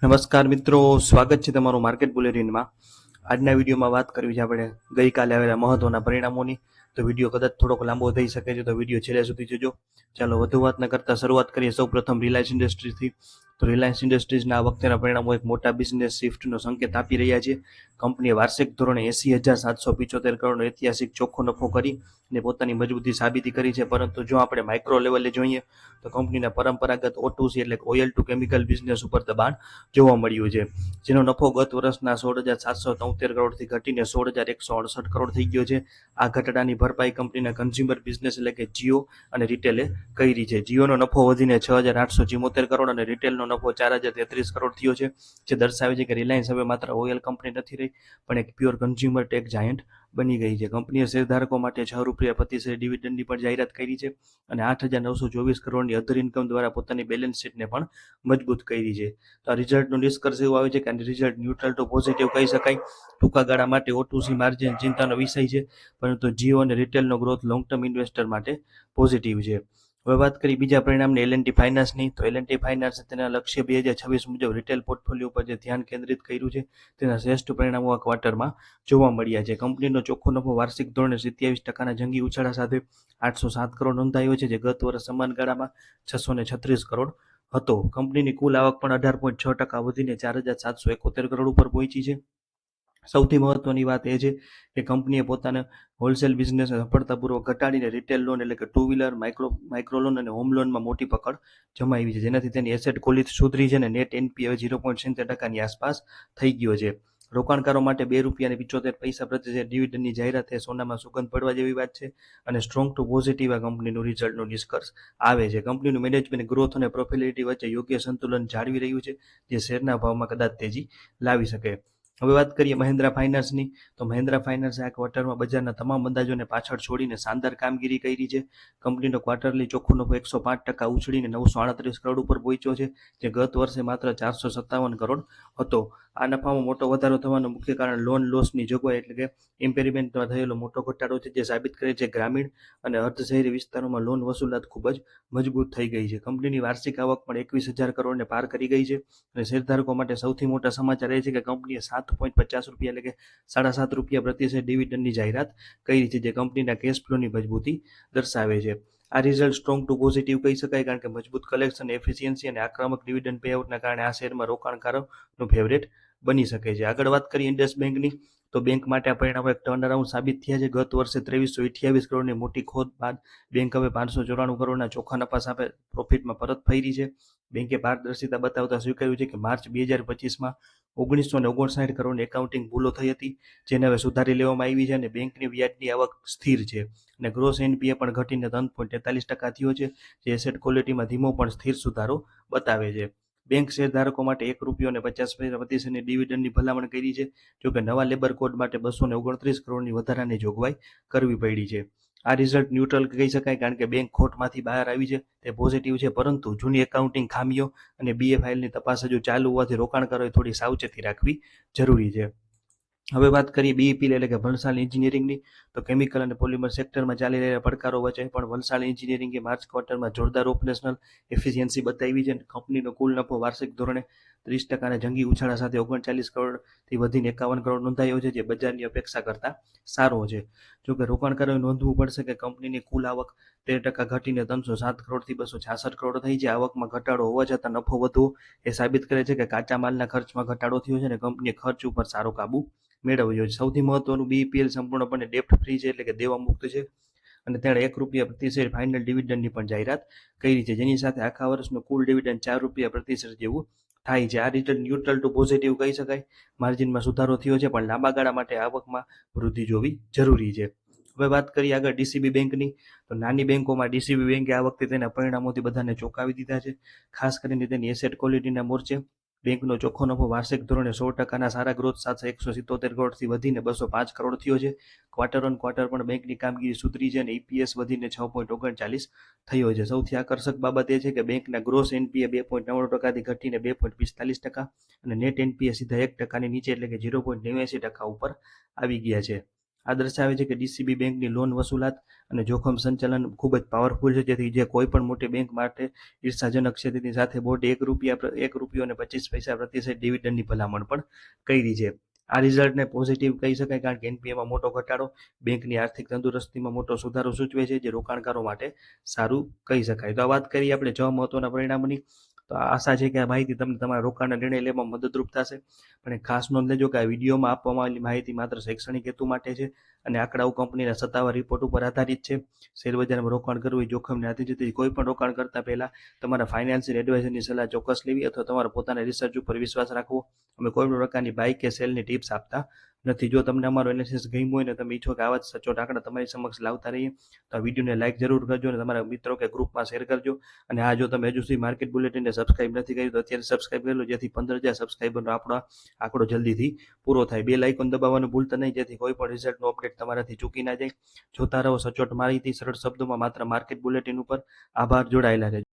નમસ્કાર મિત્રો, સ્વાગત છે તમારું માર્કેટ બુલેટિનમાં. આજના વિડીયોમાં વાત કરવી છે આપણે ગઈકાલે આવેલા મહત્વના પરિણામોની. તો વિડીયો કદાચ થોડોક લાંબો થઈ શકે છે, તો વિડીયો છેલ્લે સુધી જોજો. ચાલો વધુ વાત ન કરતા શરૂઆત કરીએ. સૌપ્રથમ રિલાયન્સ ઇન્ડસ્ટ્રીઝથી. તો રિલાયન્સ ઇન્ડસ્ટ્રીઝના આ વખતેના પરિણામો એક મોટા બિઝનેસ શિફ્ટનો સંકેત આપી રહ્યા છે. કંપનીએ વાર્ષિક ધોરણે 80,775 કરોડનો ઐતિહાસિક ચોખ્ખો નફો કરી અને પોતાની મજબૂતી સાબિતી કરી છે. પરંતુ જો આપણે માઇક્રો લેવલે જોઈએ તો કંપનીના પરંપરાગત O2C એટલે ઓઇલ ટુ કેમિકલ બિઝનેસ ઉપર દબાણ જોવા મળ્યું છે, જેનો નફો ગત વર્ષના 16,773 કરોડથી ઘટીને 16,168 કરોડ થઈ ગયો છે. આ ઘટાડાની ભરપાઈ કંપનીના કન્ઝ્યુમર બિઝનેસ એટલે કે જીઓ અને રિટેલે કરી છે. જીઓનો નફો વધીને 6,874 કરોડ અને રિટેલનો નફો 4,033 કરોડ થયો છે, જે દર્શાવે છે કે રિલાયન્સ હવે માત્ર ઓઇલ કંપની નથી રહી, પણ એક પ્યોર કન્ઝ્યુમર ટેક જાયન્ટ બની ગઈ છે. કંપનીએ શેરધારકો માટે ₹6 પ્રતિ શેર ડિવિડન્ડની પણ જાહેરાત કરી છે અને 8,924 કરોડની અધર ઇન્કમ દ્વારા પોતાની બેલેન્સ શીટને પણ મજબૂત કરી છે. તો આ રિઝલ્ટનો નિષ્કર્ષ એવો આવે છે કે આ રિઝલ્ટ ન્યુટ્રલ ટુ પોઝિટિવ કહી શકાય. ટૂંકા ગાળા માટે O2C માર્જિન ચિંતાનો વિષય છે, પરંતુ જીઓ અને રિટેલનો ગ્રોથ લોંગ ટર્મ ઇન્વેસ્ટર માટે પોઝિટિવ છે. હવે વાત કરીએ બીજા પરિણામની L&T ફાઇનાન્સની. તો L&T ફાઇનાન્સે તેના લક્ષ્ય 2026 મુજબ રિટેલ પોર્ટફોલિયો પર જે ધ્યાન કેન્દ્રિત કર્યું છે, તેના શ્રેષ્ઠ પરિણામો આ ક્વાર્ટરમાં જોવા મળ્યા છે. કંપનીનો ચોખ્ખો નફો વાર્ષિક ધોરણે 27% જંગી ઉછાળા સાથે 807 કરોડ નોંધાયો છે, જે ગત વર્ષ સમાન ગાળામાં 636 કરોડ હતો. કંપનીની કુલ આવક પણ 18.6% વધીને 4,771 કરોડ ઉપર પહોંચી છે. સૌથી મહત્વની વાત એ છે કે કંપનીએ પોતાના હોલસેલ બિઝનેસને સફળતાપૂર્વક ઘટાડીને રિટેલ લોન એટલે કે ટુ વ્હીલર, માઇક્રો લોન અને હોમ લોનમાં મોટી પકડ જમાવી છે, જેનાથી તેની એસેટ ક્વોલિટી સુધરી છે અને નેટ NPA 0.70%ની આસપાસ થઈ ગયો છે. રોકાણકારો માટે ₹2.75 પ્રતિ શેર ડિવિડન્ડની જાહેરાત એ સોનામાં સુગંધ પડવા જેવી વાત છે અને સ્ટ્રોંગ ટુ પોઝિટિવ આ કંપનીનું રિઝલ્ટનો નિષ્કર્ષ આવે છે. કંપનીનું મેનેજમેન્ટ ગ્રોથ અને પ્રોફિટેબિલિટી વચ્ચે યોગ્ય સંતુલન જાળવી રહ્યું છે, જે શેરના ભાવમાં કદાચ તેજી લાવી શકે. હવે વાત કરીએ મહિન્દ્રા ફાઇનાન્સની. તો મહિન્દ્રા ફાઇનાન્સે આ ક્વાર્ટરમાં બજારના તમામ અંદાજોને પાછળ છોડીને શાનદાર કામગીરી કરી છે. કંપનીનો ક્વાર્ટરલી ચોખ્ખો નફો 105% ઉછળીને 938 કરોડ ઉપર પહોંચ્યો છે, જે ગત વર્ષે માત્ર 457 કરોડ હતો. આ નફામાં મોટો વધારો થવાનું મુખ્ય કારણ લોન લોસની જોગવાઈ એટલે કે ઇમ્પેરિમેન્ટમાં થયેલો મોટો ઘટાડો છે, જે સાબિત કરે છે ગ્રામીણ અને અર્ધ શહેરી વિસ્તારોમાં લોન વસૂલાત ખૂબ જ મજબૂત થઈ ગઈ છે. કંપનીની વાર્ષિક આવક પણ 21,000 કરોડને પાર કરી ગઈ છે અને શેરધારકો માટે સૌથી મોટા સમાચાર એ છે કે કંપનીએ ₹7.50 એટલે કે ₹7.5 પ્રતિ શેર ડિવિડન્ડની જાહેરાત કરી છે, જે કંપનીના કેશ ફ્લોની મજબૂતી દર્શાવે છે. આ રિઝલ્ટ સ્ટ્રોંગ ટુ પોઝિટિવ કહી શકાય, કારણ કે મજબૂત કલેક્શન એફિશિયન્સી અને આક્રમક ડિવિડન્ડ પેઆઉટના કારણે આ શેરમાં રોકાણકારોનું ફેવરેટ બની શકે છે. આગળ વાત કરીએ ઇન્ડસ બેંકની. તો બેંક માટે આ પરિણામો એક ટર્નઅરાઉન્ડ સાબિત થયા છે. ગત વર્ષે 2328 કરોડની મોટી ખોટ બાદ બેંક હવે 594 કરોડના ચોખ્ખા નફા સાથે પ્રોફિટમાં પરત ફરી છે. બેંકે પારદર્શિતા બતાવતા સ્વીકાર્યું છે કે માર્ચ 2025માં 1959 કરોડની એકાઉન્ટિંગ ભૂલો થઈ હતી, જેને હવે સુધારી લેવામાં આવી છે અને બેંકની વ્યાજની આવક સ્થિર છે અને ગ્રોસ NPA પણ ઘટીને 3.43% થયો છે, જે એસેટ ક્વોલિટીમાં ધીમો પણ સ્થિર સુધારો બતાવે છે. બેંક શેરધારકો માટે ₹1.50 પ્રતિ શેરની ડિવિડન્ડની ભલામણ કરી છે, જોકે નવા લેબર કોડ માટે 229 કરોડની વધારાની જોગવાઈ કરવી પડી છે. આ રિઝલ્ટ ન્યુટ્રલ કહી શકાય, કારણ કે બેંક ખોટમાંથી બહાર આવી છે, તે પોઝિટિવ છે, પરંતુ જૂની એકાઉન્ટિંગ ખામીઓ અને BA ફાઇલની તપાસ હજુ ચાલુ હોવાથી રોકાણકારોએ થોડી સાવચેતી રાખવી જરૂરી છે. હવે વાત કરીએ BEPL એટલે કે વલસાડ એન્જિનિયરિંગની. તો કેમિકલ અને પોલિમર સેક્ટરમાં ચાલી રહેલા પડકારો વચ્ચે પણ વલસાડ એન્જિનિયરિંગે માર્ચ ક્વાર્ટરમાં જોરદાર ઓપરેશનલ એફિશિયન્સી બતાવી છે. કંપનીનો કુલ નફો વાર્ષિક ધોરણે 30%ના જંગી ઉછાળા સાથે 39 કરોડથી વધીને 51 કરોડ નોંધાયો છે, જે બજારની અપેક્ષા કરતાં સારો છે. જોકે રોકાણકારોએ નોંધવું પડશે કે કંપનીની કુલ આવક 13% ઘટીને 307 કરોડથી 266 કરોડ થઈ છે. આવકમાં ઘટાડો હોવા છતાં નફો વધવો એ સાબિત કરે છે કે કાચા માલના ખર્ચમાં ઘટાડો થયો છે અને કંપનીએ ખર્ચ ઉપર સારો કાબુ મેળવ્યો છે. સૌથી મહત્વનું BEPL સંપૂર્ણપણે ડેપ્ટ ફ્રી છે એટલે કે દેવા મુક્ત છે અને તેણે ₹1 પ્રતિ શેર ફાઇનલ ડિવિડન્ડની પણ જાહેરાત કરી છે, જેની સાથે આખા વર્ષનું કુલ ડિવિડન્ડ ₹4 પ્રતિ શેર જેવું થાય છે. આ રિટર્ન ન્યુટ્રલ ટુ પોઝિટિવ કહી શકાય. માર્જિનમાં સુધારો થયો છે, પણ લાંબા ગાળા માટે આવકમાં વૃદ્ધિ જોવી જરૂરી છે. હવે વાત કરીએ આગળ DCB બેંકની. તો નાની બેંકોમાં DCB બેંકે આ વખતે તેના પરિણામોથી બધાને ચોંકાવી દીધા છે, ખાસ કરીને તેની એસેટ ક્વોલિટીના મોરચે. બેંકનો ચોખ્ખો નફો વાર્ષિક ધોરણે 100%ના સારા ગ્રોથ સાથે 177 કરોડથી વધીને 205 કરોડ થયો છે. ક્વાર્ટર ઓન ક્વાર્ટર પણ બેંકની કામગીરી સુધરી છે અને EPS વધીને 6.39 થયો છે. સૌથી આકર્ષક બાબત એ છે કે બેંકના ગ્રોસ NPA 2.99%થી ઘટીને 2.45% અને નેટ NPA સીધા 1%ની નીચે એટલે કે 0.89% ઉપર આવી ગયા છે. આ દર્શાવે છે કે ડીસીબી બેંકની લોન વસૂલાત અને જોખમ સંચાલન ખૂબ જ પાવરફુલ છે, જેથી જે કોઈ પણ મોટી બેંક માટે ઈર્ષાજનક છે. તેની સાથે બોર્ડે ₹1 અને 25 પૈસા પ્રતિશત ડિવિડન્ડની ભલામણ પણ કરી છે. આ રિઝલ્ટને પોઝિટિવ કહી શકાય, કારણ કે એનપીએમાં મોટો ઘટાડો બેંકની આર્થિક તંદુરસ્તીમાં મોટો સુધારો સૂચવે છે, જે રોકાણકારો માટે સારું કહી શકાય. તો આ વાત કરીએ આપણે 6 મહત્વના પરિણામોની. તો આશા છે કે આ માહિતી તમને તમારા રોકાણના નિર્ણય લેવામાં મદદરૂપ થશે. પણ ખાસ નોંધ લેજો કે આ વિડીયોમાં આપવામાં આવેલી માહિતી માત્ર શૈક્ષણિક હેતુ માટે છે અને આંકડાઓ કંપનીના સત્તાવાર રિપોર્ટ ઉપર આધારિત છે. શેરબજારમાં રોકાણ કરવું એ જોખમને આધીન છે. કોઈ પણ રોકાણ કરતા પહેલા તમારા ફાઇનાન્શિયલ એડવાઇઝરની સલાહ ચોક્કસ લેવી અથવા તમારા પોતાના રિસર્ચ ઉપર વિશ્વાસ રાખવો. અમે કોઈ પણ પ્રકારની બાય કે સેલની ટિપ્સ આપતા નથી. જો તમને અમારો એનાલિસિસ ગમ્યું હોય ને તમે ઈચ્છો કે આવા જ સચોટ આંકડા તમારી સમક્ષ લાવતા રહીએ, તો આ વિડીયોને લાઇક જરૂર કરજો અને તમારા મિત્રો કે ગ્રુપમાં શેર કરજો. અને હા, જો તમે હજુ સુધી માર્કેટ બુલેટિનને સબસ્ક્રાઇબ નથી કર્યું તો અત્યારે સબસ્ક્રાઇબ કરી લો, જેથી 15,000 સબસ્ક્રાઇબરનો આંકડો જલ્દીથી પૂરો થાય. બેલ આઇકોન દબાવવાનું ભૂલતા નહીં, જેથી કોઈ પણ રિઝલ્ટનો અપડેટ તમારાથી ચૂકી ના જાય. જોતા રહો સચોટ માહિતી સરળ શબ્દોમાં માત્ર માર્કેટ બુલેટિન ઉપર. આભાર. જોડાયેલા રહેજો.